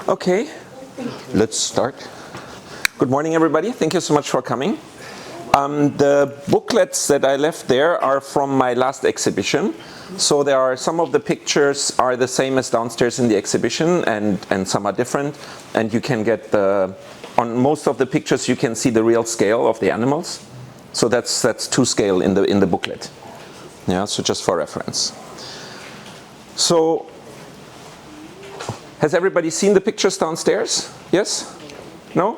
Okay, let's start. Good morning, everybody. Thank you so much for coming. The booklets that I left there are from my last exhibition. So there are some of the pictures are the same as downstairs in the exhibition, and some are different. And you can get on most of the pictures you can see the real scale of the animals. So that's to scale in the booklet. Yeah, so just for reference. So has everybody seen the pictures downstairs? Yes? No?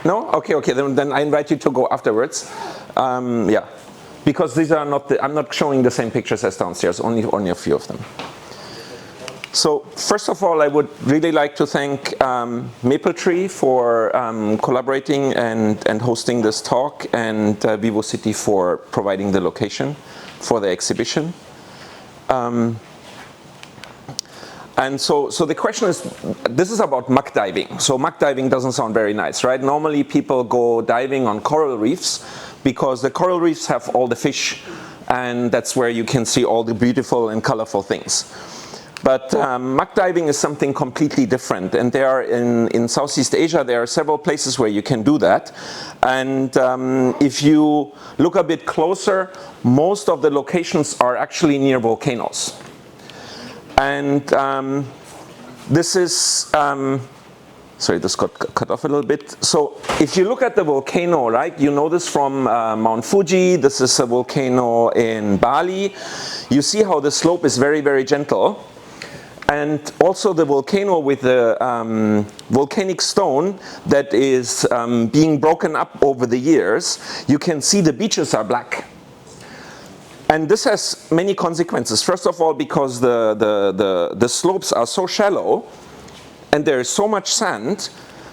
No? Okay, then I invite you to go afterwards. Yeah, because these are not I'm not showing the same pictures as downstairs, only a few of them. So first of all, I would really like to thank Mapletree for collaborating and hosting this talk, and VivoCity for providing the location for the exhibition. And so the question is, this is about muck diving. So muck diving doesn't sound very nice, right? Normally people go diving on coral reefs because the coral reefs have all the fish, and that's where you can see all the beautiful and colorful things. But muck diving is something completely different, and there are in Southeast Asia there are several places where you can do that. And if you look a bit closer, most of the locations are actually near volcanoes. And this is, sorry, this got cut off a little bit. So if you look at the volcano, right, you know this from Mount Fuji. This is a volcano in Bali. You see how the slope is very, very gentle. And also the volcano with the volcanic stone that is being broken up over the years, you can see the beaches are black. And this has many consequences. First of all, because the slopes are so shallow and there is so much sand,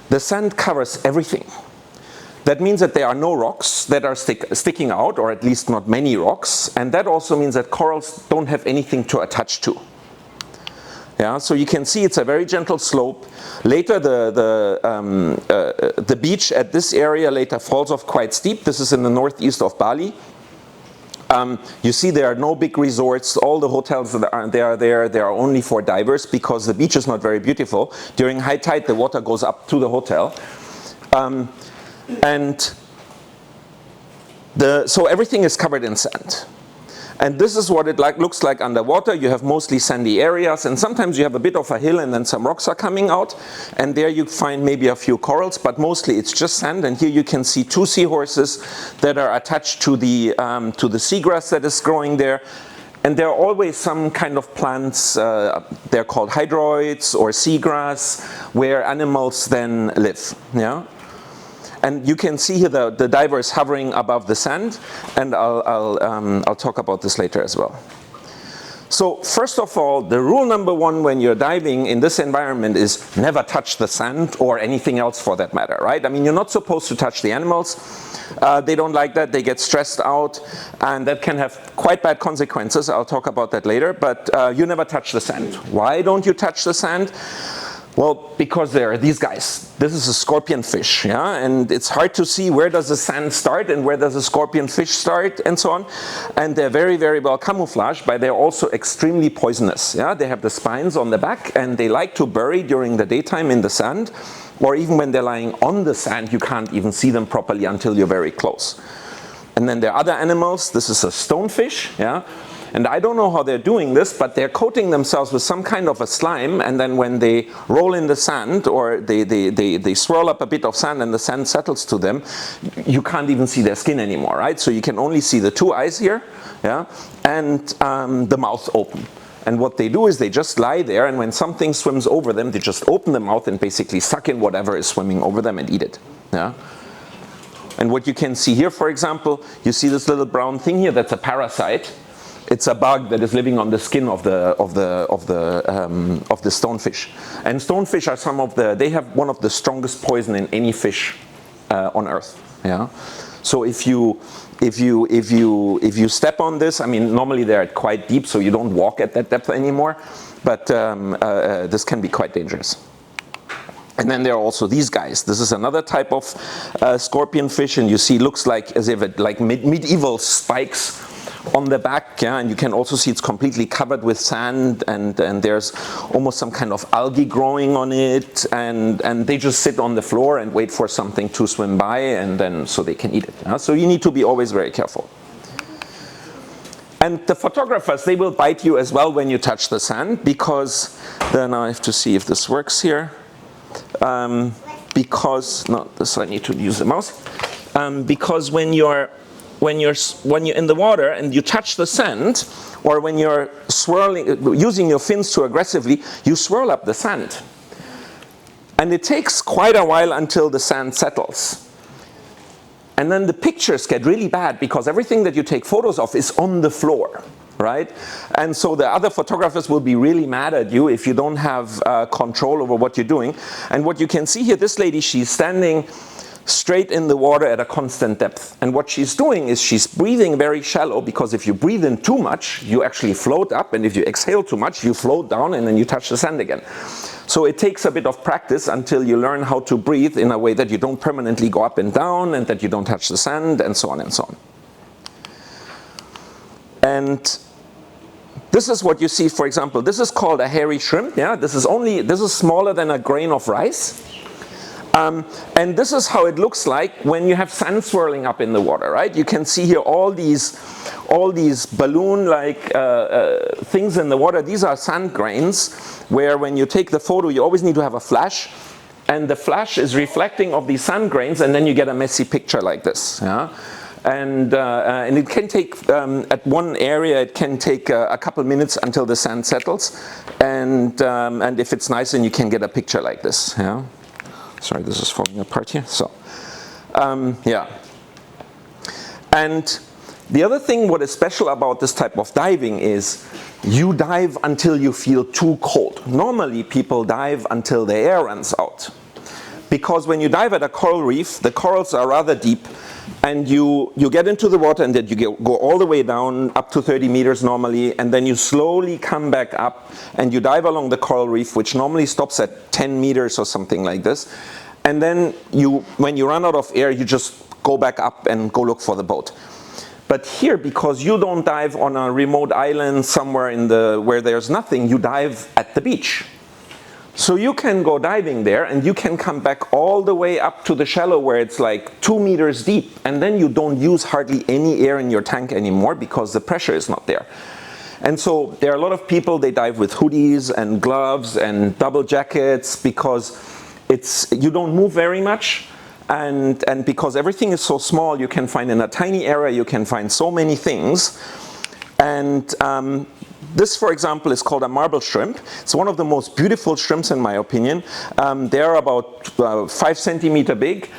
the sand covers everything. That means that there are no rocks that are sticking out, or at least not many rocks. And that also means that corals don't have anything to attach to. Yeah, so you can see it's a very gentle slope. Later, the beach at this area later falls off quite steep. This is in the northeast of Bali. You see there are no big resorts. All the hotels that are there, they are only for divers because the beach is not very beautiful. During high tide, the water goes up to the hotel. So everything is covered in sand. And this is what it looks like underwater. You have mostly sandy areas, and sometimes you have a bit of a hill and then some rocks are coming out. And there you find maybe a few corals, but mostly it's just sand. And here you can see two seahorses that are attached to the seagrass that is growing there. And there are always some kind of plants, they're called hydroids or seagrass, where animals then live. Yeah? And you can see here the diver is hovering above the sand, and I'll talk about this later as well. So first of all, the rule number one when you're diving in this environment is never touch the sand or anything else for that matter, right? I mean, you're not supposed to touch the animals. They don't like that. They get stressed out, and that can have quite bad consequences. I'll talk about that later, but you never touch the sand. Why don't you touch the sand? Well, because there are these guys. This is a scorpion fish, yeah, and it's hard to see where does the sand start and where does the scorpion fish start and so on. And they're very, very well camouflaged, but they're also extremely poisonous. Yeah, they have the spines on the back, and they like to bury during the daytime in the sand, or even when they're lying on the sand, you can't even see them properly until you're very close. And then there are other animals. This is a stonefish, yeah. And I don't know how they're doing this, but they're coating themselves with some kind of a slime, and then when they roll in the sand, or they swirl up a bit of sand and the sand settles to them, you can't even see their skin anymore, right? So you can only see the two eyes here, yeah, and the mouth open. And what they do is they just lie there, and when something swims over them, they just open the mouth and basically suck in whatever is swimming over them and eat it, yeah. And what you can see here, for example, you see this little brown thing here, that's a parasite. It's a bug that is living on the skin of the stonefish. And stonefish are they have one of the strongest poison in any fish on Earth. Yeah. So if you step on this, I mean, normally they're quite deep, so you don't walk at that depth anymore. But this can be quite dangerous. And then there are also these guys. This is another type of scorpion fish, and you see, looks like as if it like medieval spikes on the back, yeah, and you can also see it's completely covered with sand, and there's almost some kind of algae growing on it, and they just sit on the floor and wait for something to swim by, and then so they can eat it. Yeah? So you need to be always very careful. And the photographers, they will bite you as well when you touch the sand, because then I have to see if this works here. Because no, this I need to use the mouse. Because when you're in the water and you touch the sand, or when you're swirling, using your fins too aggressively, you swirl up the sand, and it takes quite a while until the sand settles. And then the pictures get really bad because everything that you take photos of is on the floor, right? And so the other photographers will be really mad at you if you don't have control over what you're doing. And what you can see here, this lady, she's standing straight in the water at a constant depth. And what she's doing is she's breathing very shallow, because if you breathe in too much, you actually float up, and if you exhale too much, you float down and then you touch the sand again. So it takes a bit of practice until you learn how to breathe in a way that you don't permanently go up and down, and that you don't touch the sand, and so on and so on. And this is what you see, for example, this is called a hairy shrimp. Yeah, this is smaller than a grain of rice. And this is how it looks like when you have sand swirling up in the water, right? You can see here all these balloon-like things in the water. These are sand grains, where when you take the photo, you always need to have a flash, and the flash is reflecting of these sand grains, and then you get a messy picture like this. Yeah? And it can take, at one area, it can take a couple minutes until the sand settles, and if it's nice, then you can get a picture like this. Yeah? Sorry, this is falling apart here. So, yeah. And the other thing, what is special about this type of diving is you dive until you feel too cold. Normally, people dive until the air runs out. Because when you dive at a coral reef, the corals are rather deep, and you get into the water, and then you go all the way down, up to 30 meters normally, and then you slowly come back up, and you dive along the coral reef, which normally stops at 10 meters or something like this. And then when you run out of air, you just go back up and go look for the boat. But here, because you don't dive on a remote island somewhere where there's nothing, you dive at the beach. So you can go diving there, and you can come back all the way up to the shallow where it's like 2 meters deep, and then you don't use hardly any air in your tank anymore because the pressure is not there. And so there are a lot of people, they dive with hoodies and gloves and double jackets, because you don't move very much, and because everything is so small, you can find in a tiny area, you can find so many things. And this, for example, is called a marble shrimp. It's one of the most beautiful shrimps in my opinion. They're about 5 centimeters big,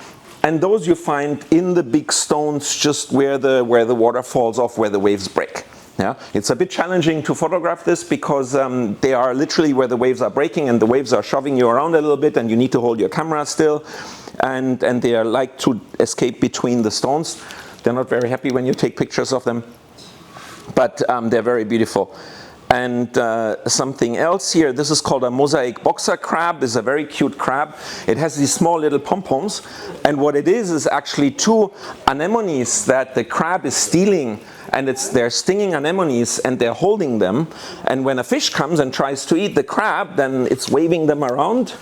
and those you find in the big stones just where the water falls off, where the waves break. Yeah? It's a bit challenging to photograph this, because they are literally where the waves are breaking, and the waves are shoving you around a little bit, and you need to hold your camera still, and they are like to escape between the stones. They're not very happy when you take pictures of them, but they're very beautiful. And something else here, this is called a mosaic boxer crab. It's a very cute crab. It has these small little pom-poms, and what it is actually 2 anemones that the crab is stealing, and they're stinging anemones, and they're holding them, and when a fish comes and tries to eat the crab, then it's waving them around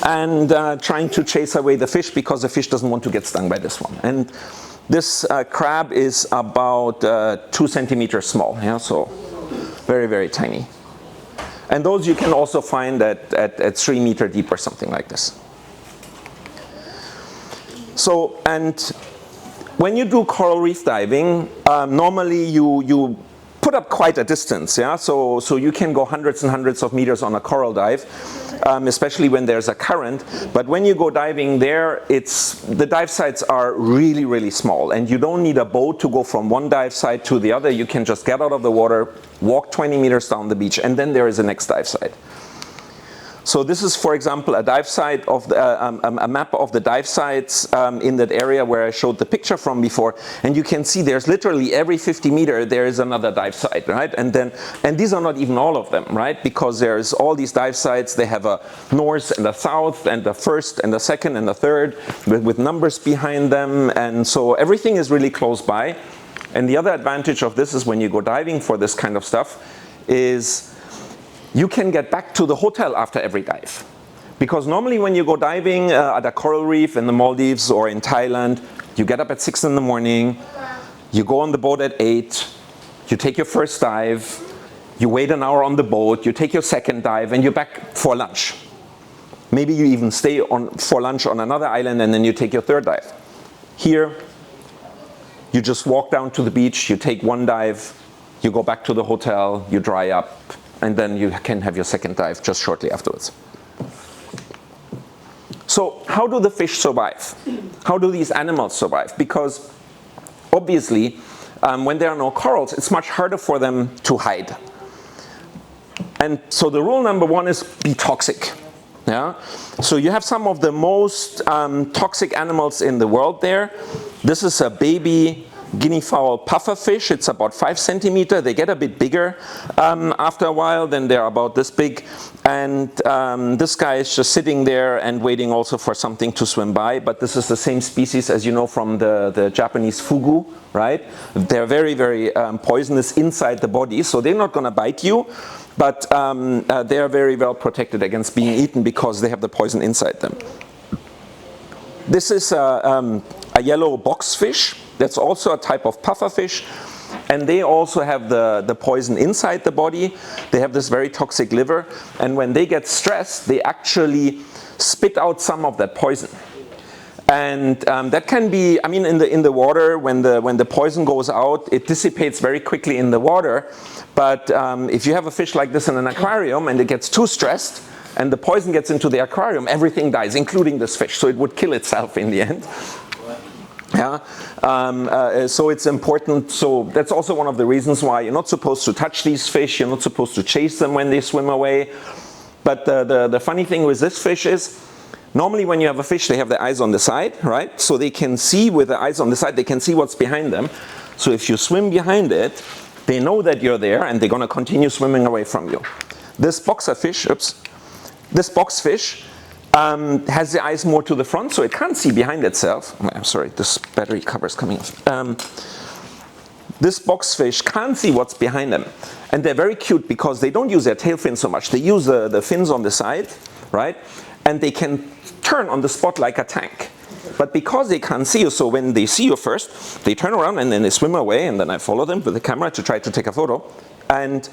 and trying to chase away the fish, because the fish doesn't want to get stung by this one. And this crab is about 2 centimeters small, yeah, so very, very tiny. And those you can also find at 3 meters deep or something like this. So, and when you do coral reef diving, normally you put up quite a distance, yeah? So you can go hundreds and hundreds of meters on a coral dive, especially when there's a current. But when you go diving there, the dive sites are really, really small, and you don't need a boat to go from one dive site to the other. You can just get out of the water, walk 20 meters down the beach, and then there is a next dive site. So this is, for example, a dive site of a map of the dive sites in that area where I showed the picture from before, and you can see there's literally every 50 meters there is another dive site, right? And these are not even all of them, right? Because there's all these dive sites. They have a north and a south, and the first and the second and the third with numbers behind them, and so everything is really close by. And the other advantage of this is when you go diving for this kind of stuff is you can get back to the hotel after every dive. Because normally when you go diving at a coral reef in the Maldives or in Thailand, you get up at 6 in the morning, you go on the boat at 8, you take your first dive, you wait an hour on the boat, you take your second dive, and you're back for lunch. Maybe you even stay for lunch on another island and then you take your third dive. Here, you just walk down to the beach, you take one dive, you go back to the hotel, you dry up, and then you can have your second dive just shortly afterwards. So how do the fish survive? How do these animals survive? Because obviously, when there are no corals, it's much harder for them to hide. And so the rule number one is be toxic. Yeah? So you have some of the most toxic animals in the world there. This is a baby guinea fowl pufferfish. It's about 5 centimeters. They get a bit bigger after a while. Then they're about this big. And this guy is just sitting there and waiting also for something to swim by. But this is the same species as you know from the Japanese fugu, right? They're very, very poisonous inside the body. So they're not going to bite you. But they are very well protected against being eaten because they have the poison inside them. This is a yellow boxfish. That's also a type of pufferfish. And they also have the poison inside the body. They have this very toxic liver. And when they get stressed, they actually spit out some of that poison. And that can be, I mean, in the water, when the poison goes out, it dissipates very quickly in the water. But if you have a fish like this in an aquarium and it gets too stressed and the poison gets into the aquarium, everything dies, including this fish. So it would kill itself in the end. Yeah. So it's important. So that's also one of the reasons why you're not supposed to touch these fish. You're not supposed to chase them when they swim away. But the funny thing with this fish is, normally when you have a fish, they have their eyes on the side, right? So they can see with the eyes on the side, they can see what's behind them. So if you swim behind it, they know that you're there and they're going to continue swimming away from you. This boxfish has the eyes more to the front, so it can't see behind itself. I'm sorry, this battery cover is coming off. This boxfish can't see what's behind them. And they're very cute because they don't use their tail fins so much. They use the fins on the side, right? And they can turn on the spot like a tank. But because they can't see you, so when they see you first, they turn around and then they swim away, and then I follow them with the camera to try to take a photo. And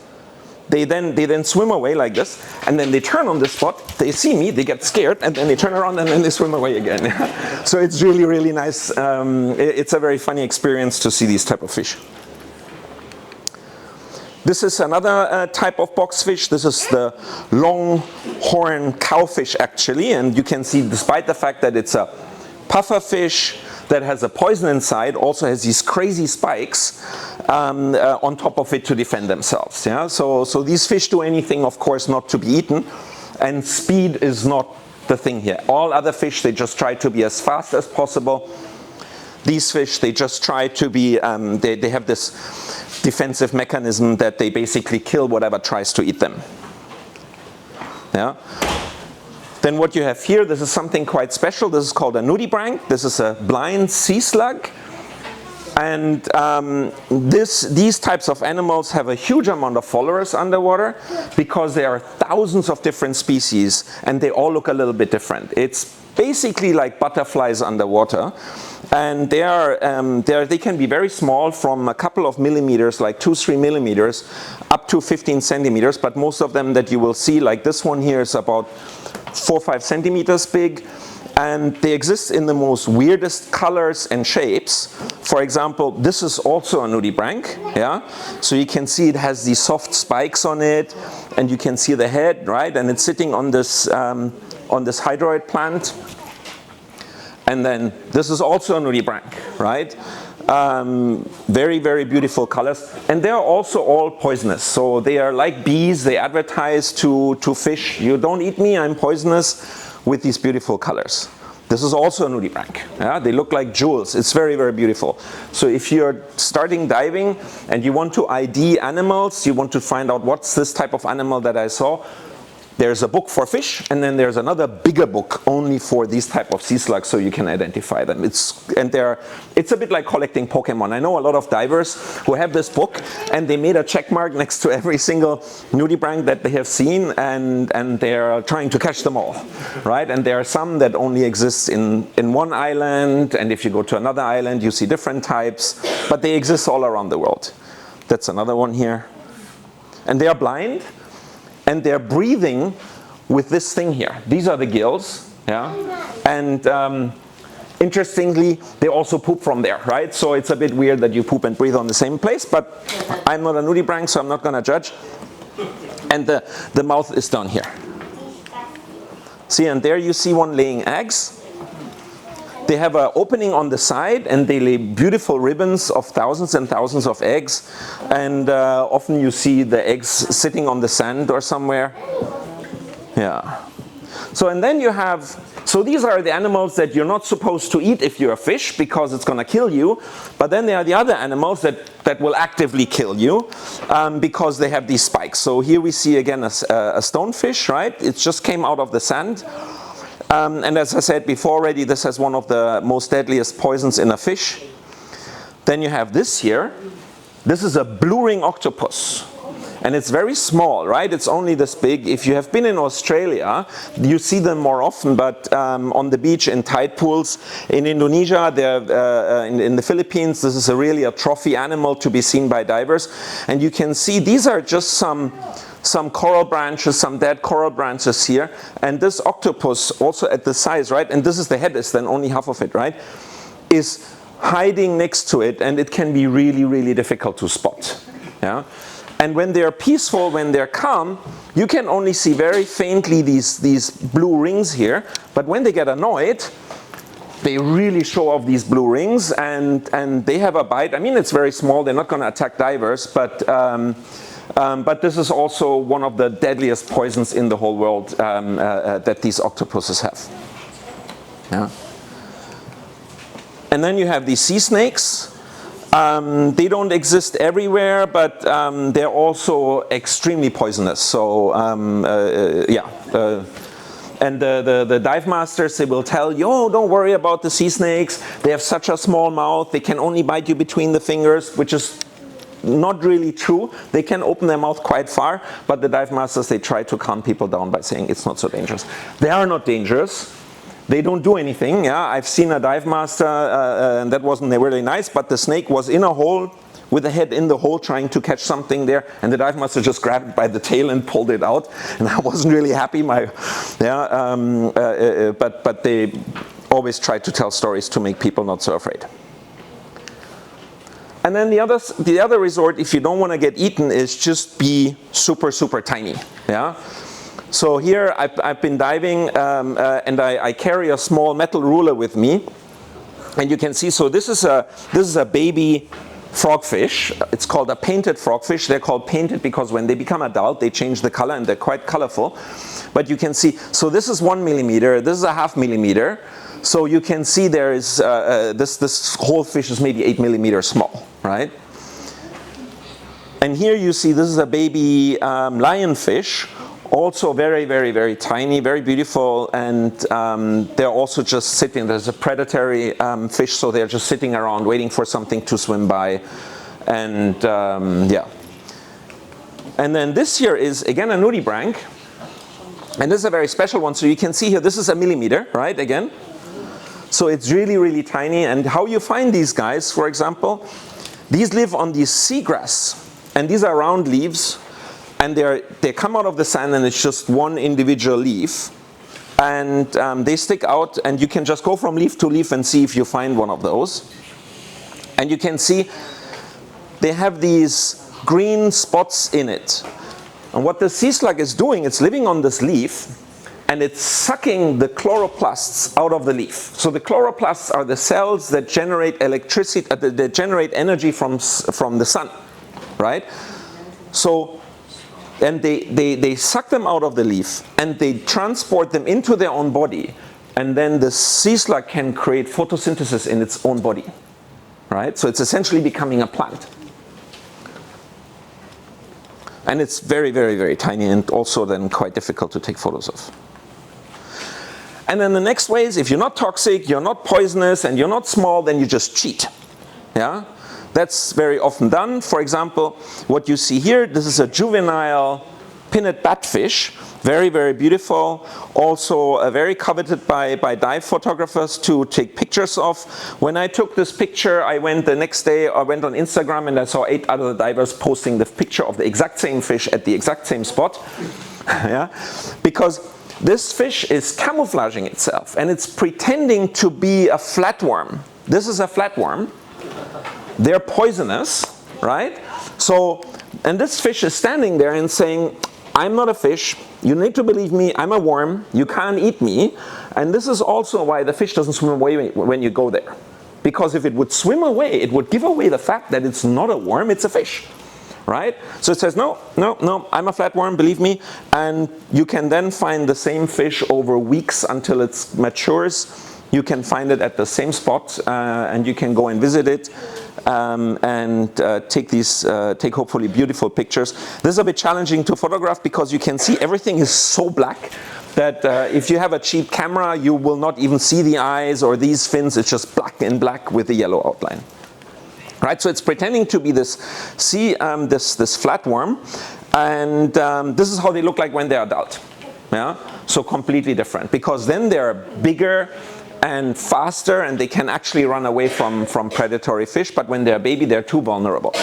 they then swim away like this, and then they turn on the spot, they see me, they get scared, and then they turn around and then they swim away again. So it's really, really nice. It's a very funny experience to see these type of fish. This is another type of boxfish. This is the longhorn cowfish actually, and you can see despite the fact that it's a pufferfish that has a poison inside, also has these crazy spikes on top of it to defend themselves. Yeah? So these fish do anything, of course, not to be eaten, and speed is not the thing here. All other fish, they just try to be as fast as possible. These fish, they just try to be, they have this defensive mechanism that they basically kill whatever tries to eat them. Yeah. Then what you have here, this is something quite special. This is called a nudibranch. This is a blind sea slug. And these types of animals have a huge amount of followers underwater because there are thousands of different species and they all look a little bit different. It's basically like butterflies underwater. And they can be very small, from a couple of millimeters, like 2-3 millimeters, up to 15 centimeters. But most of them that you will see, like this one here, is about 4-5 centimeters big. And they exist in the most weirdest colors and shapes. For example, this is also a nudibranch. Yeah? So you can see it has these soft spikes on it, and you can see the head, right? And it's sitting on this hydroid plant. And then this is also a nudibranch, right? Very, very beautiful colors. And they're also all poisonous. So they are like bees. They advertise to fish, you don't eat me, I'm poisonous, with these beautiful colors. This is also a nudibranch. Yeah? They look like jewels. It's very, very beautiful. So if you're starting diving and you want to ID animals, you want to find out what's this type of animal that I saw, there's a book for fish, and then there's another bigger book only for these type of sea slugs, so you can identify them. It's a bit like collecting Pokemon. I know a lot of divers who have this book, and they made a check mark next to every single nudibranch that they have seen, and they're trying to catch them all, right? And there are some that only exist in one island, and if you go to another island, you see different types, but they exist all around the world. That's another one here. And they are blind. And they're breathing with this thing here. These are the gills, yeah. And interestingly, they also poop from there, right? So it's a bit weird that you poop and breathe on the same place, but I'm not a nudibranch, so I'm not gonna judge. And the mouth is down here. See, and there you see one laying eggs. They have an opening on the side, and they lay beautiful ribbons of thousands and thousands of eggs. And often you see the eggs sitting on the sand or somewhere. Yeah. So and then you have, so these are the animals that you're not supposed to eat if you're a fish, because it's going to kill you. But then there are the other animals that will actively kill you because they have these spikes. So here we see again a stonefish, right? It just came out of the sand. And as I said before already, this has one of the most deadliest poisons in a fish. Then you have this here. This is a blue ring octopus. And it's very small, right? It's only this big. If you have been in Australia, you see them more often, but on the beach in tide pools. In Indonesia, in the Philippines, this is really a trophy animal to be seen by divers. And you can see these are just some coral branches, some dead coral branches here, and this octopus also at the size, right, and this is the head, is then only half of it, right, is hiding next to it, and it can be really, really difficult to spot. Yeah? And when they're peaceful, when they're calm, you can only see very faintly these blue rings here, but when they get annoyed, they really show off these blue rings, and they have a bite. I mean, it's very small, they're not going to attack divers, but this is also one of the deadliest poisons in the whole world that these octopuses have. Yeah. And then you have these sea snakes. They don't exist everywhere, but they're also extremely poisonous. So and the dive masters, they will tell you, oh, don't worry about the sea snakes. They have such a small mouth. They can only bite you between the fingers, which is not really true. They can open their mouth quite far, but the dive masters, they try to calm people down by saying it's not so dangerous. They are not dangerous. They don't do anything. Yeah, I've seen a dive master, and that wasn't really nice, but the snake was in a hole with the head in the hole trying to catch something there, and the dive master just grabbed it by the tail and pulled it out, and I wasn't really happy. But they always try to tell stories to make people not so afraid. And then the other resort, if you don't want to get eaten, is just be super, super tiny. Yeah. So here I've been diving, and I carry a small metal ruler with me, and you can see. So this is a baby frogfish. It's called a painted frogfish. They're called painted because when they become adult, they change the color and they're quite colorful. But you can see. So this is 1 millimeter. This is a 0.5 millimeter. So you can see there is this whole fish is maybe 8 millimeters small, right? And here you see this is a baby lionfish, also very, very, very tiny, very beautiful, and they're also just sitting. There's a predatory fish, so they're just sitting around waiting for something to swim by, and yeah. And then this here is again a nudibranch, and this is a very special one. So you can see here, this is a millimeter, right? Again. So it's really, really tiny. And how you find these guys, for example, these live on these seagrass. And these are round leaves. And they come out of the sand, and it's just one individual leaf. And they stick out, and you can just go from leaf to leaf and see if you find one of those. And you can see they have these green spots in it. And what the sea slug is doing, it's living on this leaf, and it's sucking the chloroplasts out of the leaf. So the chloroplasts are the cells that generate electricity, that generate energy from the sun, right? So, and they suck them out of the leaf, and they transport them into their own body, and then the sea slug can create photosynthesis in its own body, right? So it's essentially becoming a plant. And it's very, very, very tiny and also then quite difficult to take photos of. And then the next way is if you're not toxic, you're not poisonous, and you're not small, then you just cheat. Yeah? That's very often done. For example, what you see here, this is a juvenile pinnet batfish. Very, very beautiful. Also very coveted by dive photographers to take pictures of. When I took this picture, I went the next day, I went on Instagram and I saw 8 other divers posting the picture of the exact same fish at the exact same spot. Yeah? Because this fish is camouflaging itself and it's pretending to be a flatworm. This is a flatworm. They're poisonous, right? So, and this fish is standing there and saying, I'm not a fish, you need to believe me, I'm a worm, you can't eat me. And this is also why the fish doesn't swim away when you go there. Because if it would swim away, it would give away the fact that it's not a worm, it's a fish. Right? So it says, no, no, no, I'm a flatworm, believe me. And you can then find the same fish over weeks until it matures. You can find it at the same spot and you can go and visit it. Take hopefully beautiful pictures. This is a bit challenging to photograph because you can see everything is so black that if you have a cheap camera, you will not even see the eyes or these fins. It's just black in black with a yellow outline. Right, so it's pretending to be this flatworm, and this is how they look like when they're adult. Yeah, so completely different because then they're bigger and faster and they can actually run away from predatory fish, but when they're a baby they're too vulnerable.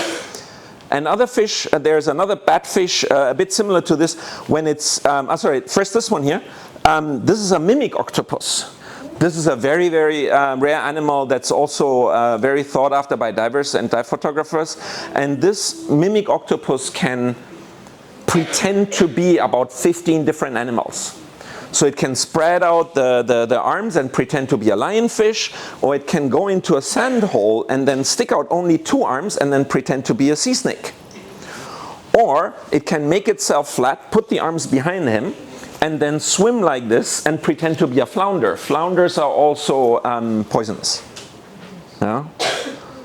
And other fish, there's another batfish a bit similar to this when it's, first this one here, this is a mimic octopus. This is a very, very rare animal that's also very sought after by divers and dive photographers. And this mimic octopus can pretend to be about 15 different animals. So it can spread out the arms and pretend to be a lionfish, or it can go into a sand hole and then stick out only 2 arms and then pretend to be a sea snake. Or it can make itself flat, put the arms behind him, and then swim like this and pretend to be a flounder. Flounders are also poisonous. Yeah?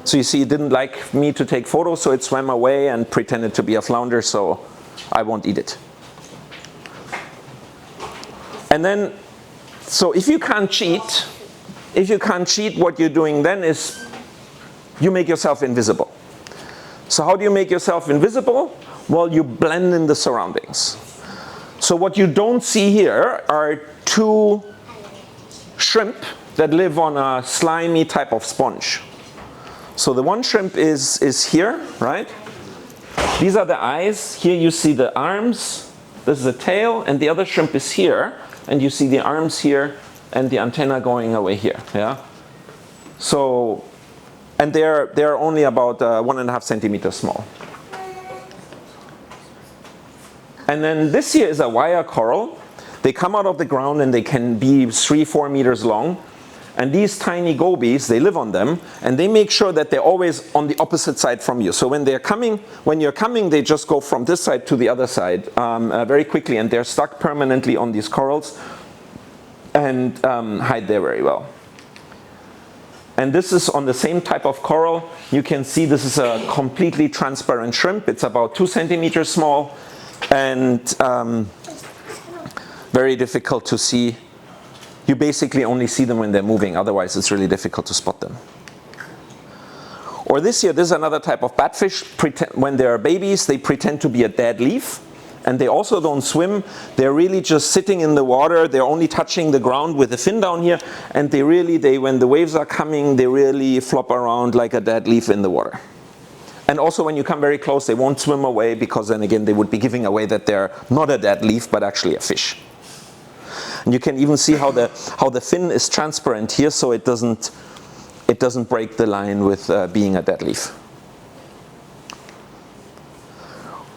So you see, it didn't like me to take photos, so it swam away and pretended to be a flounder, so I won't eat it. And then, so if you can't cheat, what you're doing then is you make yourself invisible. So how do you make yourself invisible? Well, you blend in the surroundings. So what you don't see here are 2 shrimp that live on a slimy type of sponge. So the one shrimp is here, right? These are the eyes. Here you see the arms. This is the tail, and the other shrimp is here. And you see the arms here and the antenna going away here. Yeah. So, and they're only about 1.5 centimeters small. And then this here is a wire coral. They come out of the ground and they can be 3-4 meters long. And these tiny gobies, they live on them, and they make sure that they're always on the opposite side from you. So when you're coming, they just go from this side to the other side very quickly, and they're stuck permanently on these corals and hide there very well. And this is on the same type of coral. You can see this is a completely transparent shrimp. It's about 2 centimeters small and very difficult to see. You basically only see them when they're moving, otherwise it's really difficult to spot them. Or this is another type of batfish. When they're babies, they pretend to be a dead leaf, and they also don't swim. They're really just sitting in the water. They're only touching the ground with the fin down here, and when the waves are coming, they really flop around like a dead leaf in the water. And also when you come very close, they won't swim away, because then again they would be giving away that they're not a dead leaf, but actually a fish. And you can even see how the fin is transparent here, so it doesn't break the line with being a dead leaf.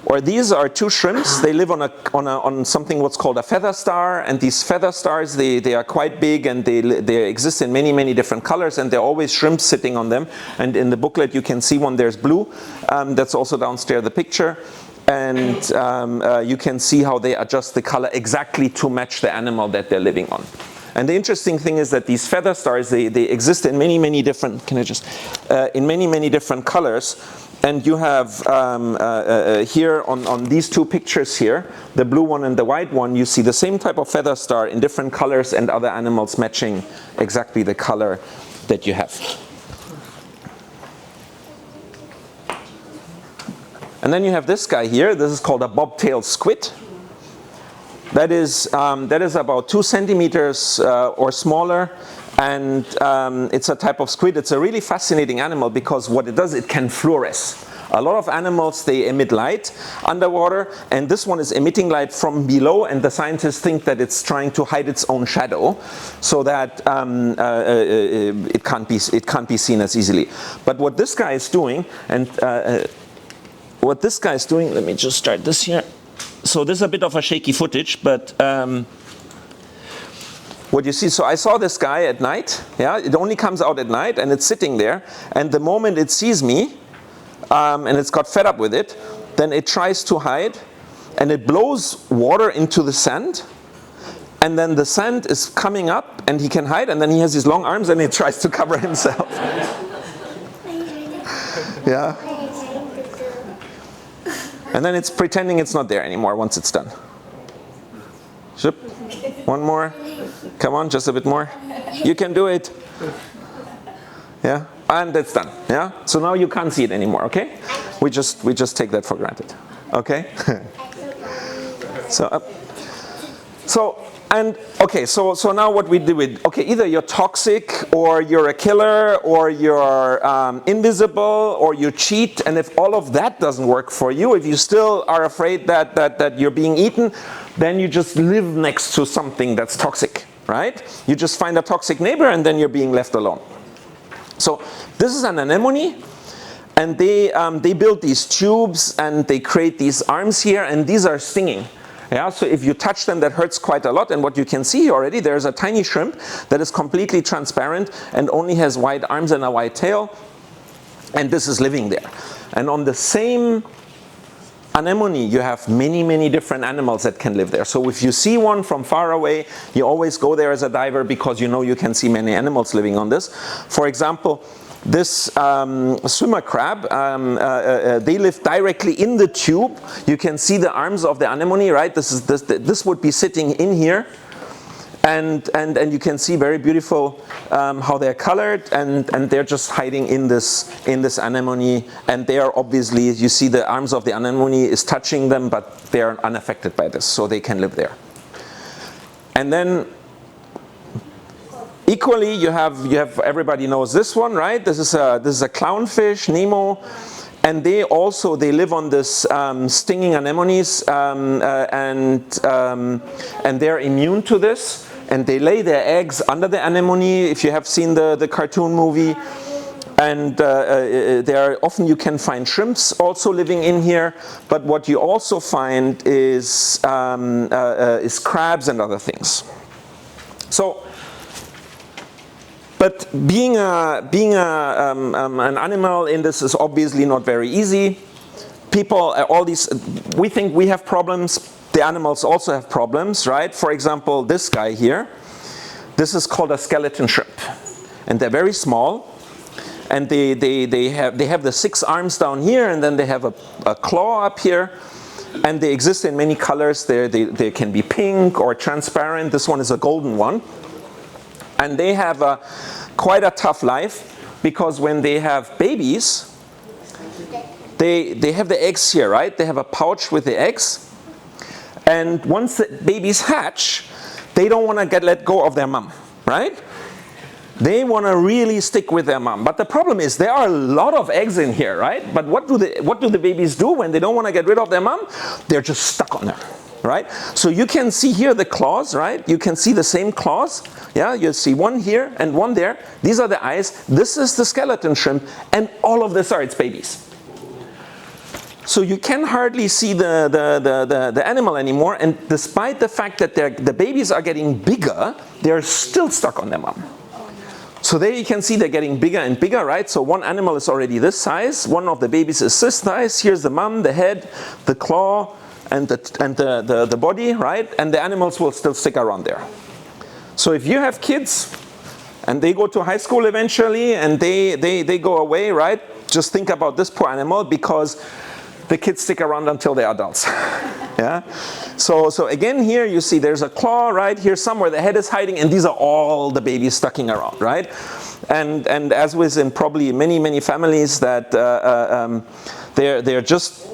Or these are 2 shrimps. They live on something what's called a feather star, and these feather stars they are quite big, and they exist in many different colors, and there are always shrimps sitting on them. And in the booklet you can see one. There's blue. That's also downstairs the picture. And you can see how they adjust the color exactly to match the animal that they're living on. And the interesting thing is that these feather stars, they exist in many different, in many different colors. And you have here on these two pictures here, the blue one and the white one, you see the same type of feather star in different colors and other animals matching exactly the color that you have. And then you have this guy here. This is called a bobtail squid. That is about 2 centimeters or smaller, and it's a type of squid. It's a really fascinating animal because what it does, it can fluoresce. A lot of animals, they emit light underwater, and this one is emitting light from below, and the scientists think that it's trying to hide its own shadow so that it can't be seen as easily. But what this guy is doing, and what this guy is doing, let me just start this here. So this is a bit of a shaky footage, but what you see, so I saw this guy at night, yeah, it only comes out at night and it's sitting there, and the moment it sees me, and it's got fed up with it, then it tries to hide, and it blows water into the sand, and then the sand is coming up and he can hide, and then he has his long arms and he tries to cover himself. Yeah. And then it's pretending it's not there anymore once it's done. Ship. One more. Come on, just a bit more. You can do it. Yeah, and it's done. Yeah. So now you can't see it anymore. Okay. We just take that for granted. Okay. So now what we do with, okay, either you're toxic or you're a killer or you're invisible or you cheat, and if all of that doesn't work for you, if you still are afraid that you're being eaten, then you just live next to something that's toxic, right? You just find a toxic neighbor and then you're being left alone. So this is an anemone, and they build these tubes and they create these arms here, and these are stinging. Yeah, so if you touch them, that hurts quite a lot, and what you can see already, there's a tiny shrimp that is completely transparent and only has white arms and a white tail, and this is living there. And on the same anemone, you have many different animals that can live there. So if you see one from far away, you always go there as a diver because you know you can see many animals living on this. For example, this swimmer crab, they live directly in the tube. You can see the arms of the anemone, right? This would be sitting in here, and you can see very beautiful how they're colored, and they're just hiding in this anemone, and they are obviously, you see the arms of the anemone is touching them, but they are unaffected by this, so they can live there. And then equally, you have everybody knows this one, right? This is a clownfish, Nemo, and they live on this stinging anemones, and they're immune to this, and they lay their eggs under the anemone. If you have seen the cartoon movie, and there often you can find shrimps also living in here, but what you also find is crabs and other things. So. But being an animal in this is obviously not very easy. People, we think we have problems. The animals also have problems, right? For example, this guy here. This is called a skeleton shrimp, and they're very small. And they have the 6 arms down here, and then they have a claw up here. And they exist in many colors. They can be pink or transparent. This one is a golden one. And they have quite a tough life, because when they have babies, they have the eggs here, right? They have a pouch with the eggs. And once the babies hatch, they don't want to let go of their mom, right? They want to really stick with their mom. But the problem is there are a lot of eggs in here, right? But what do the babies do when they don't want to get rid of their mom? They're just stuck on her. Right? So you can see here the claws, right? You can see the same claws. Yeah, you see one here and one there. These are the eyes. This is the skeleton shrimp, and all of this are its babies. So you can hardly see the animal anymore, and despite the fact that the babies are getting bigger, they're still stuck on their mom. So there you can see they're getting bigger and bigger, right? So one animal is already this size. One of the babies is this size. Here's the mom, the head, the claw, and the body, right? And the animals will still stick around there. So if you have kids and they go to high school eventually and they go away, right? Just think about this poor animal, because the kids stick around until they're adults. Yeah. So again, here you see there's a claw right here somewhere. The head is hiding, and these are all the babies stucking around, right? And as with in probably many families, that they're just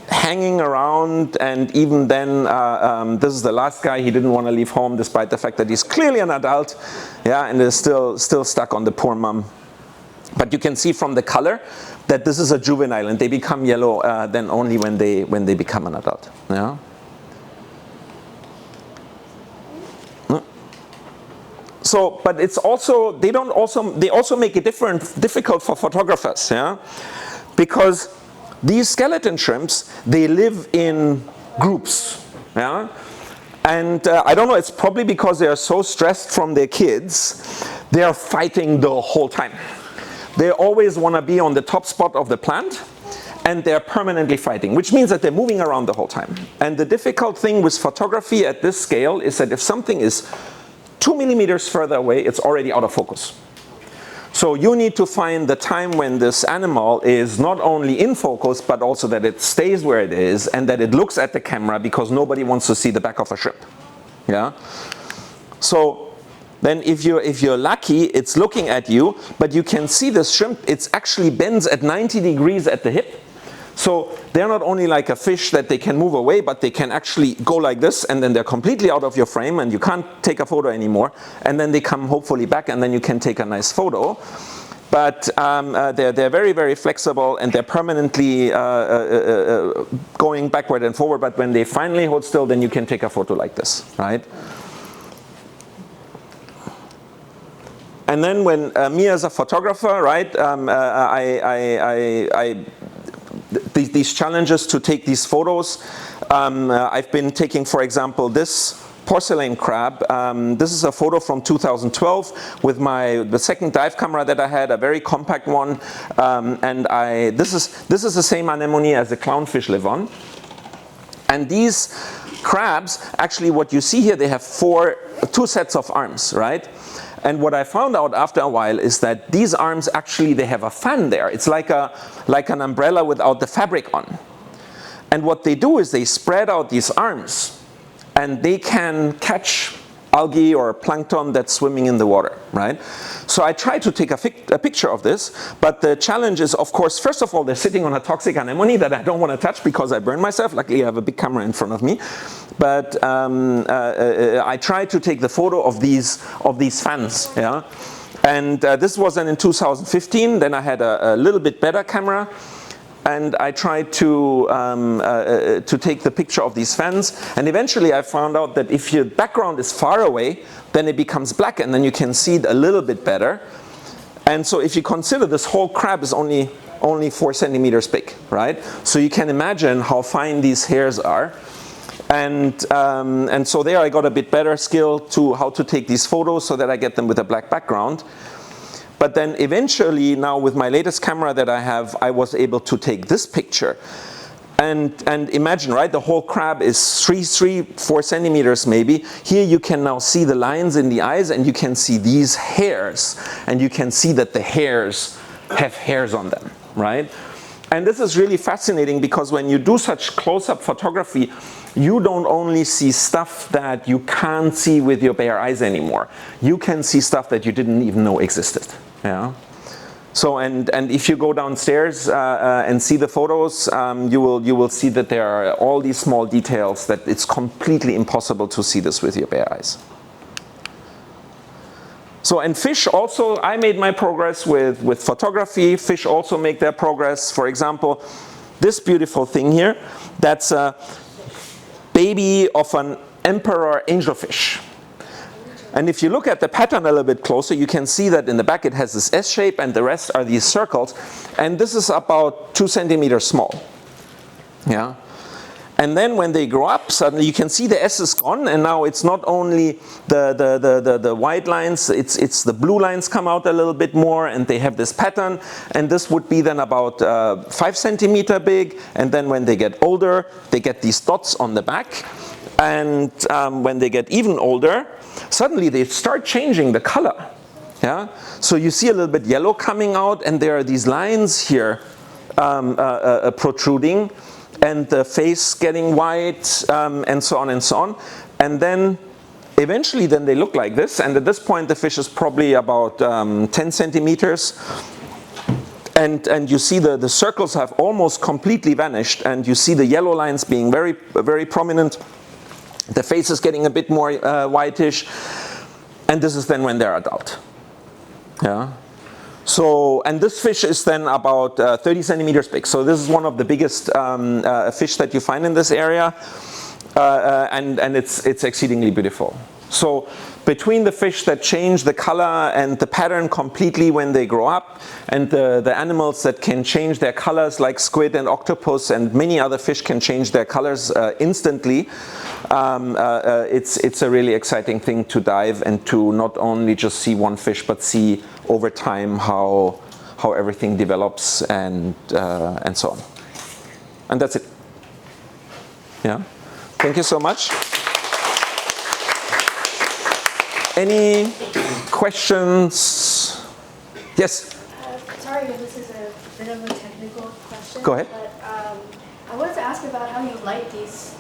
hanging around, and even then, this is the last guy. He didn't want to leave home, despite the fact that he's clearly an adult, yeah, and is still stuck on the poor mom. But you can see from the color that this is a juvenile, and they become yellow then only when they become an adult. Yeah. So, but it's also they also make it difficult for photographers, yeah, because these skeleton shrimps, they live in groups, yeah, and I don't know. It's probably because they are so stressed from their kids, they are fighting the whole time. They always want to be on the top spot of the plant, and they're permanently fighting, which means that they're moving around the whole time. And the difficult thing with photography at this scale is that if something is 2 millimeters further away, it's already out of focus. So you need to find the time when this animal is not only in focus, but also that it stays where it is and that it looks at the camera, because nobody wants to see the back of a shrimp. Yeah. So then if you're lucky, it's looking at you, but you can see the shrimp, it's actually bends at 90 degrees at the hip. So they're not only like a fish that they can move away, but they can actually go like this, and then they're completely out of your frame, and you can't take a photo anymore. And then they come hopefully back, and then you can take a nice photo. But they're very flexible, and they're permanently going backward and forward. But when they finally hold still, then you can take a photo like this, right? And then when me as a photographer, right, these challenges to take these photos, I've been taking, for example, this porcelain crab. This is a photo from 2012 with the second dive camera that I had, a very compact one, and this is the same anemone as the clownfish live on. And these crabs, actually, what you see here, they have two sets of arms, right? And what I found out after a while is that these arms, actually, they have a fan there. It's like an umbrella without the fabric on. And what they do is they spread out these arms, and they can catch algae or plankton that's swimming in the water, right? So I tried to take a picture of this, but the challenge is, of course, first of all, they're sitting on a toxic anemone that I don't want to touch because I burn myself. Luckily, I have a big camera in front of me. But I tried to take the photo of these fans, yeah? And this was then in 2015. Then I had a little bit better camera, and I tried to take the picture of these fans. And eventually I found out that if your background is far away, then it becomes black, and then you can see it a little bit better. And so if you consider this whole crab is only 4 centimeters big, right? So you can imagine how fine these hairs are. And so there I got a bit better skill to how to take these photos so that I get them with a black background. But then eventually, now with my latest camera that I have, I was able to take this picture. And imagine, right, the whole crab is 4 centimeters maybe. Here you can now see the lines in the eyes, and you can see these hairs. And you can see that the hairs have hairs on them, right? And this is really fascinating, because when you do such close-up photography, you don't only see stuff that you can't see with your bare eyes anymore. You can see stuff that you didn't even know existed. Yeah. So and if you go downstairs and see the photos, you will see that there are all these small details that it's completely impossible to see this with your bare eyes. So, and fish also, I made my progress with photography. Fish also make their progress. For example, this beautiful thing here, that's a baby of an emperor angelfish. And if you look at the pattern a little bit closer, you can see that in the back it has this S shape, and the rest are these circles. And this is about 2 centimeters small. Yeah. And then when they grow up, suddenly you can see the S is gone, and now it's not only the white lines, it's the blue lines come out a little bit more, and they have this pattern. And this would be then about 5 centimeter big. And then when they get older, they get these dots on the back. And when they get even older, suddenly they start changing the color. Yeah? So you see a little bit yellow coming out, and there are these lines here protruding, and the face getting white, and so on and so on. And then eventually then they look like this, and at this point the fish is probably about 10 centimeters. And you see the circles have almost completely vanished, and you see the yellow lines being very, very prominent. The face is getting a bit more whitish, and this is then when they're adult. Yeah. So, and this fish is then about 30 centimeters big. So this is one of the biggest fish that you find in this area, and it's exceedingly beautiful. So between the fish that change the color and the pattern completely when they grow up, and the animals that can change their colors like squid and octopus and many other fish can change their colors instantly, it's a really exciting thing to dive and to not only just see one fish but see over time how everything develops and so on. And that's it. Yeah. Thank you so much. Any questions? Yes? Sorry if this is a bit of a technical question. Go ahead. But I wanted to ask about how you light these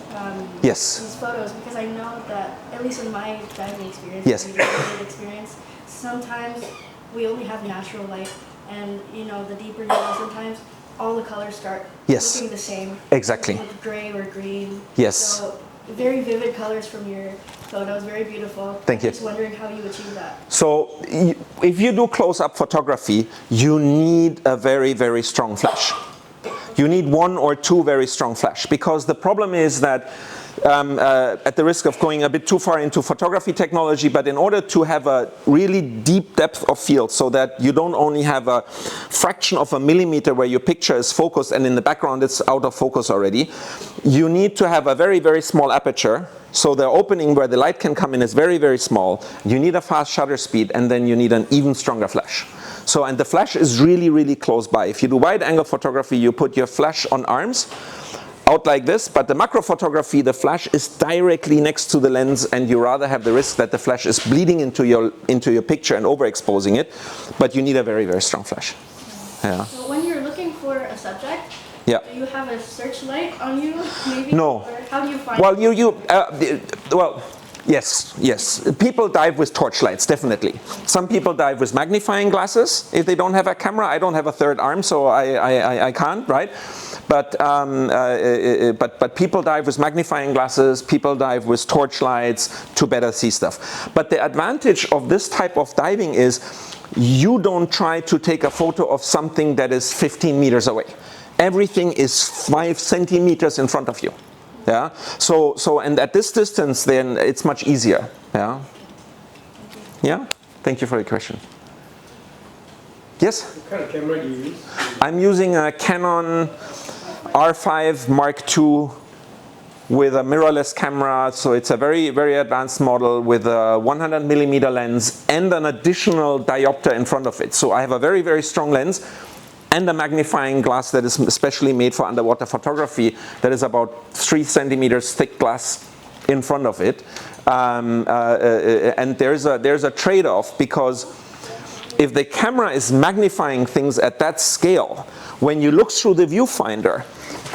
these photos, because I know that, at least in my diving experience, experience, sometimes we only have natural light, and the deeper you go, sometimes all the colors start looking the same. Exactly. With gray or green. Yes. So very vivid colors from your photos, very beautiful. Thank you. Just wondering how you achieve that. So if you do close-up photography, you need a very, very strong flash. You need one or two very strong flash, because the problem is that at the risk of going a bit too far into photography technology, but in order to have a really deep depth of field so that you don't only have a fraction of a millimeter where your picture is focused and in the background it's out of focus already, you need to have a very, very small aperture. So the opening where the light can come in is very, very small. You need a fast shutter speed, and then you need an even stronger flash. So, and the flash is really, really close by. If you do wide angle photography, you put your flash on arms out like this, but the macro photography, the flash is directly next to the lens, and you rather have the risk that the flash is bleeding into your picture and overexposing it, but you need a very, very strong flash. Yeah. So when you're looking for a subject, do you have a searchlight on you, maybe? No. Or how do you find Well, yes. People dive with torchlights, definitely. Some people dive with magnifying glasses if they don't have a camera. I don't have a third arm, so I can't, right? But people dive with magnifying glasses, people dive with torchlights to better see stuff. But the advantage of this type of diving is you don't try to take a photo of something that is 15 meters away. Everything is 5 centimeters in front of you. Yeah. So and at this distance, then it's much easier. Yeah. Yeah. Thank you for the question. Yes. What kind of camera do you use? I'm using a Canon R5 Mark II with a mirrorless camera. So it's a very, very advanced model with a 100 millimeter lens and an additional diopter in front of it. So I have a very, very strong lens and a magnifying glass that is especially made for underwater photography that is about 3 centimeters thick glass in front of it. And there's a trade-off, because if the camera is magnifying things at that scale, when you look through the viewfinder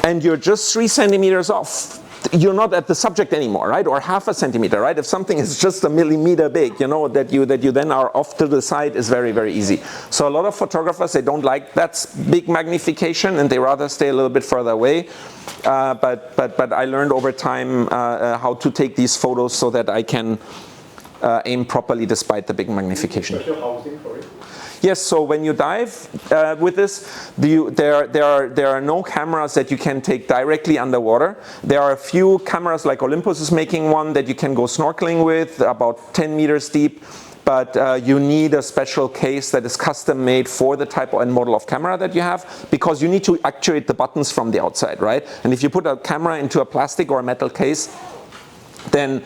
and you're just 3 centimeters off, you're not at the subject anymore, right? Or half a centimeter, right? If something is just a millimeter big, that you then are off to the side is very, very easy. So a lot of photographers, they don't like that big magnification, and they rather stay a little bit further away. But I learned over time how to take these photos so that I can aim properly despite the big magnification. Special housing for it? Yes, so when you dive with this, there are no cameras that you can take directly underwater. There are a few cameras, like Olympus is making one that you can go snorkeling with, about 10 meters deep. But you need a special case that is custom made for the type and model of camera that you have, because you need to actuate the buttons from the outside, right? And if you put a camera into a plastic or a metal case, then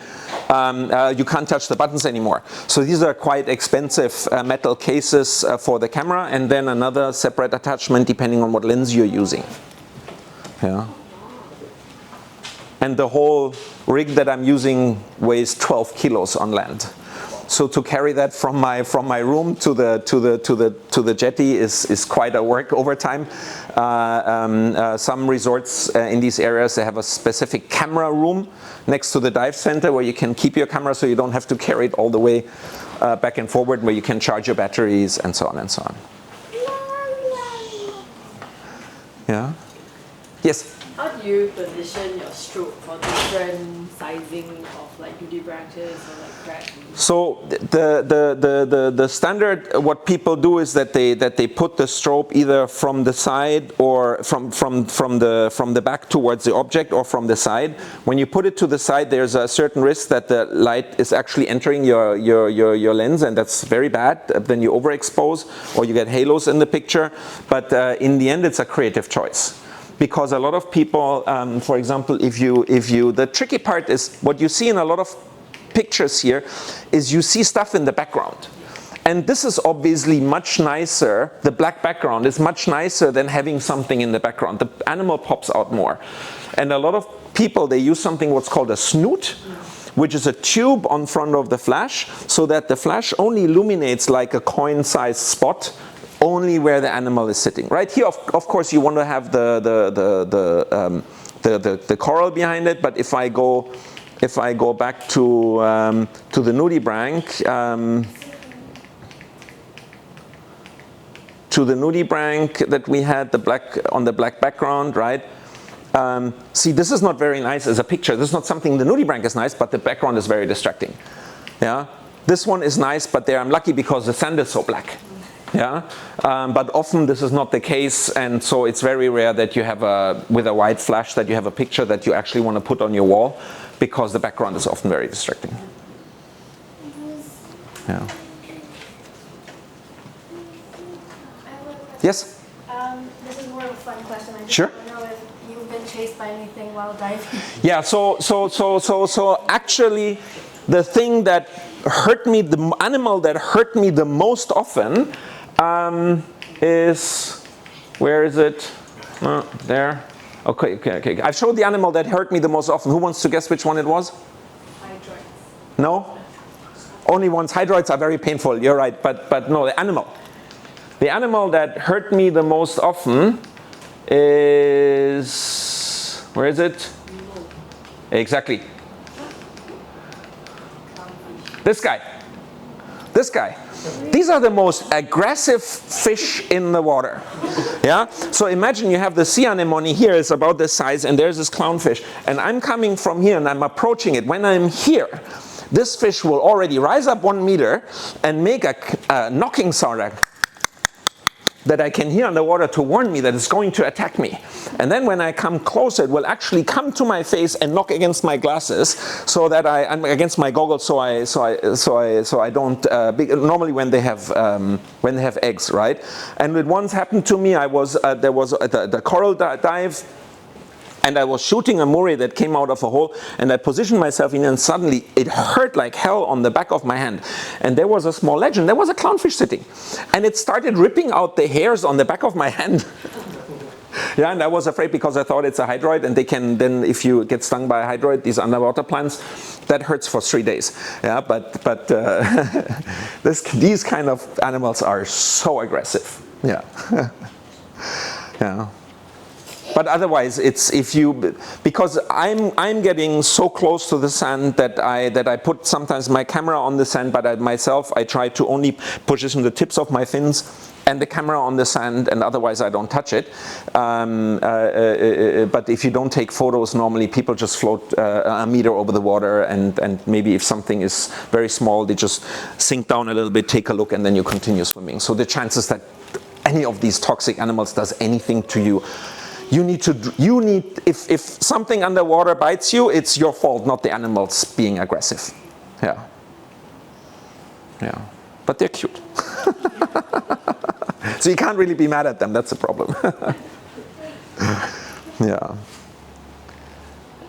you can't touch the buttons anymore. So these are quite expensive metal cases for the camera, and then another separate attachment depending on what lens you're using. Yeah. And the whole rig that I'm using weighs 12 kilos on land. So to carry that from my room to the jetty is quite a work over time. Some resorts in these areas, they have a specific camera room next to the dive center where you can keep your camera so you don't have to carry it all the way back and forward, where you can charge your batteries and so on and so on. Yeah. Yes. How do you position your stroke for different sizing of like nudibranchs or like crabs? So the standard, what people do is that they put the strobe either from the side or from the back towards the object, or from the side. When you put it to the side, there's a certain risk that the light is actually entering your lens, and that's very bad. Then you overexpose or you get halos in the picture. But in the end, it's a creative choice. Because a lot of people, for example, the tricky part is what you see in a lot of pictures here is you see stuff in the background. And this is obviously much nicer, the black background is much nicer than having something in the background. The animal pops out more. And a lot of people, they use something what's called a snoot, which is a tube on front of the flash, so that the flash only illuminates like a coin-sized spot only where the animal is sitting. Right here, of course, you want to have the coral behind it. But if I go back to the nudibranch, that we had on the black background, right? See, this is not very nice as a picture. This is not something. The nudibranch is nice, but the background is very distracting. Yeah, this one is nice, but there I'm lucky because the sand is so black. Yeah, but often this is not the case, and so it's very rare that you have with a white flash that you have a picture that you actually want to put on your wall, because the background is often very distracting. Yeah. Yes? This is more of a fun question. I just Sure. want to know if you've been chased by anything while diving. Yeah, so actually the thing that hurt me, the animal that hurt me the most often is, where is it? There. Okay. I've showed the animal that hurt me the most often. Who wants to guess which one it was? Hydroids. No? Only ones. Hydroids are very painful, you're right, but no, the animal. The animal that hurt me the most often is, where is it? Exactly. This guy. These are the most aggressive fish in the water. Yeah? So imagine you have the sea anemone here, it's about this size, and there's this clownfish. And I'm coming from here and I'm approaching it. When I'm here, this fish will already rise up 1 meter and make a knocking sound that I can hear underwater to warn me that it's going to attack me. And then when I come closer, it will actually come to my face and knock against my glasses, so that I'm against my goggles, so I don't. Normally when they have eggs, right? And it once happened to me. There was the coral dive. And I was shooting a moray that came out of a hole, and I positioned myself in, and suddenly it hurt like hell on the back of my hand. And there was a small ledge, and there was a clownfish sitting. And it started ripping out the hairs on the back of my hand. Yeah, and I was afraid because I thought it's a hydroid, and they can then, if you get stung by a hydroid, these underwater plants, that hurts for 3 days. Yeah, but these kind of animals are so aggressive. Yeah. Yeah. But otherwise, it's because I'm getting so close to the sand that I put sometimes my camera on the sand, but I try to only position the tips of my fins and the camera on the sand, and otherwise I don't touch it. But if you don't take photos, normally people just float a meter over the water, and maybe if something is very small, they just sink down a little bit, take a look, and then you continue swimming. So the chances that any of these toxic animals does anything to you, if something underwater bites you, it's your fault, not the animals being aggressive. Yeah. But they're cute. So you can't really be mad at them, that's the problem. Yeah.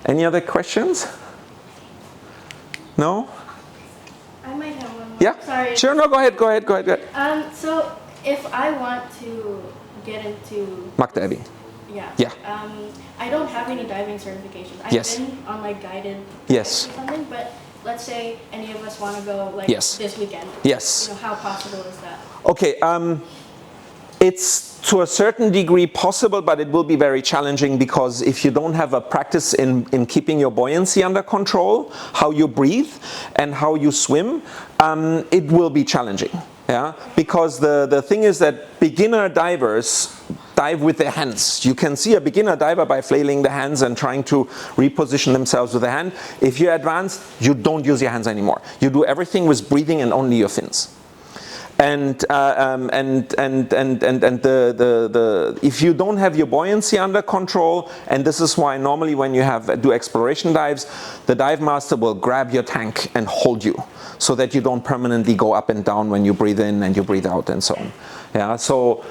Any other questions? No? I might have one more. Yeah? Sorry. Sure, no, go ahead. So if I want to get into Muck diving. Yeah. I don't have any diving certifications. I've been on like guided Yes. or something, but let's say any of us want to go like Yes. this weekend. Yes. You know, how possible is that? Okay, it's to a certain degree possible, but it will be very challenging because if you don't have a practice in keeping your buoyancy under control, how you breathe and how you swim, it will be challenging. Yeah, because the thing is that beginner divers dive with their hands. You can see a beginner diver by flailing the hands and trying to reposition themselves with the hand. If you're advanced, you don't use your hands anymore. You do everything with breathing and only your fins. And if you don't have your buoyancy under control, and this is why normally when you do exploration dives, the dive master will grab your tank and hold you, so that you don't permanently go up and down when you breathe in and you breathe out and so on. Yeah, so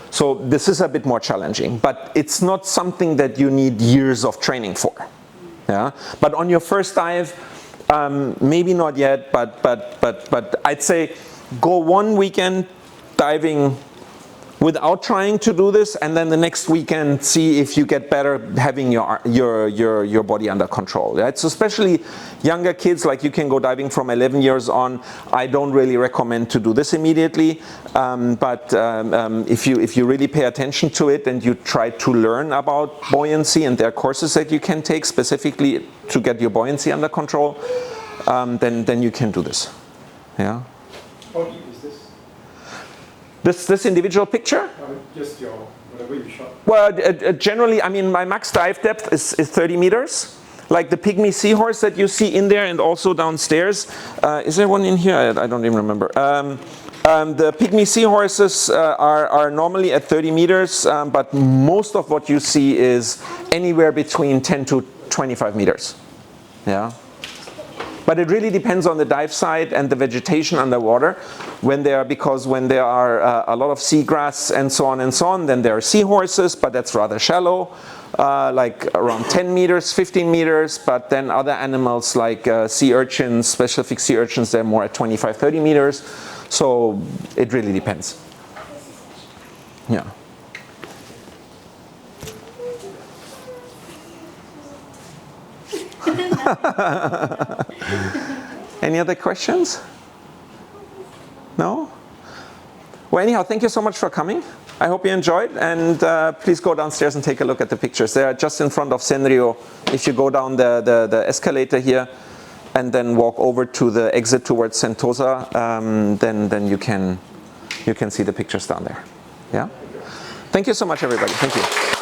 this is a bit more challenging, but it's not something that you need years of training for. Yeah, but on your first dive, maybe not yet, but I'd say go one weekend diving without trying to do this, and then the next weekend see if you get better having your body under control. Right? So especially younger kids, like you can go diving from 11 years on. I don't really recommend to do this immediately, but if you really pay attention to it and you try to learn about buoyancy, and there are courses that you can take specifically to get your buoyancy under control, then you can do this. Yeah. How deep is this? This individual picture? Just your, whatever you shot. Well, generally, I mean, my max dive depth is 30 meters. Like the pygmy seahorse that you see in there and also downstairs. Is there one in here? I don't even remember. The pygmy seahorses are normally at 30 meters, but most of what you see is anywhere between 10 to 25 meters. Yeah. But it really depends on the dive site and the vegetation underwater. Because when there are a lot of seagrass and so on, then there are seahorses, but that's rather shallow, like around 10 meters, 15 meters. But then other animals like sea urchins, specific sea urchins, they're more at 25, 30 meters. So it really depends. Yeah. Any other questions? No? Well, anyhow, thank you so much for coming. I hope you enjoyed, and please go downstairs and take a look at the pictures. They are just in front of Senryo. If you go down the escalator here and then walk over to the exit towards Sentosa, then you can see the pictures down there. Yeah? Thank you so much, everybody. Thank you.